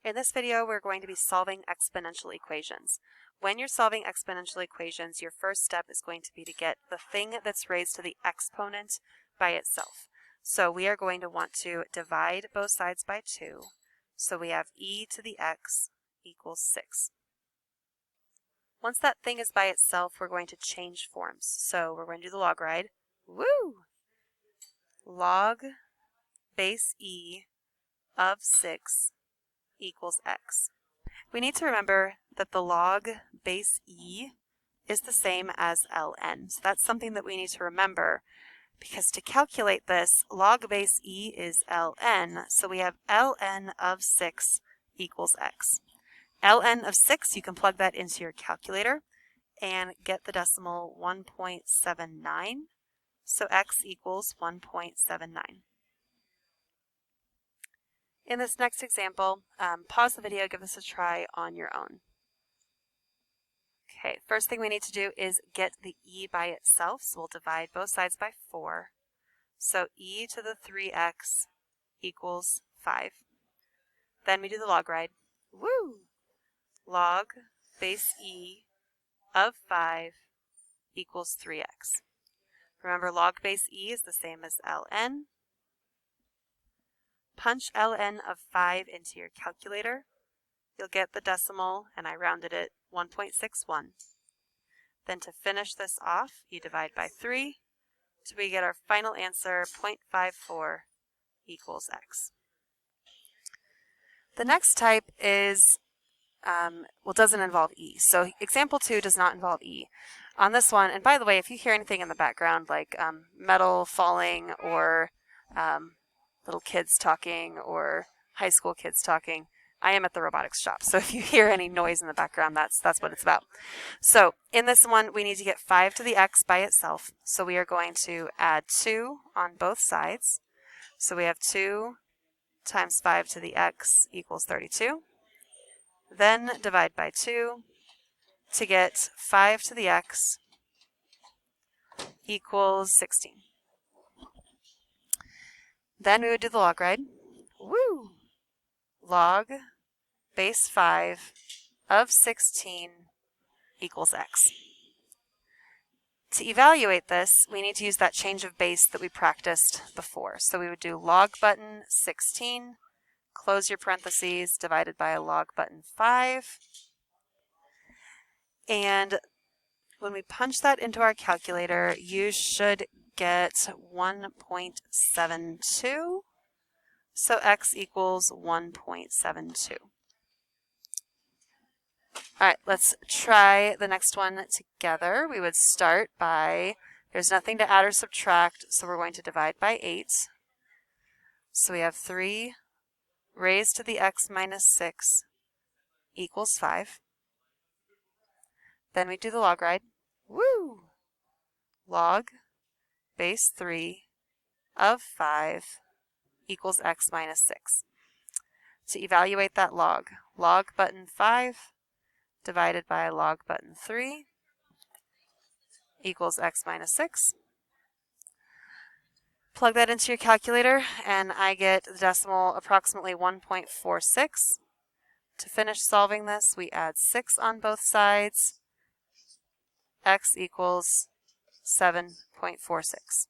In this video, we're going to be solving exponential equations. When you're solving exponential equations, your first step is going to be to get the thing that's raised to the exponent by itself. So we are going to want to divide both sides by 2. So we have e to the x equals 6. Once that thing is by itself, we're going to change forms. So we're going to do the log ride. Woo! Log base e of 6 equals x. We need to remember that the log base e is the same as ln. So that's something that we need to remember, because to calculate this, log base e is ln, so we have ln of 6 equals x. ln of 6, you can plug that into your calculator and get the decimal 1.79, so x equals 1.79. In this next example, pause the video, give this a try on your own. Okay, first thing we need to do is get the e by itself, so we'll divide both sides by 4. So e to the 3x equals 5. Then we do the log ride. Woo! Log base e of 5 equals 3x. Remember, log base e is the same as ln. Punch ln of 5 into your calculator. You'll get the decimal, and I rounded it, 1.61. Then to finish this off, you divide by 3, so we get our final answer, 0.54 equals x. The next type is, doesn't involve e. So example 2 does not involve e. On this one, and by the way, if you hear anything in the background like metal falling or little kids talking or high school kids talking, I am at the robotics shop, so if you hear any noise in the background, that's what it's about. So in this one, we need to get 5 to the x by itself, so we are going to add 2 on both sides. So we have 2 times 5 to the x equals 32. Then divide by 2 to get 5 to the x equals 16. Then we would do the log ride. Woo! Log base 5 of 16 equals x. To evaluate this, we need to use that change of base that we practiced before. So we would do log button 16, close your parentheses, divided by a log button 5. And when we punch that into our calculator, you should get 1.72. So x equals 1.72. All right, let's try the next one together. We would start by, there's nothing to add or subtract, so we're going to divide by 8. So we have 3 raised to the x minus 6 equals 5. Then we do the log ride. Woo! Log base 3 of 5 equals x minus 6. To evaluate that log button 5 divided by log button 3 equals x minus 6. Plug that into your calculator, and I get the decimal approximately 1.46. To finish solving this, we add 6 on both sides. X equals 7.46.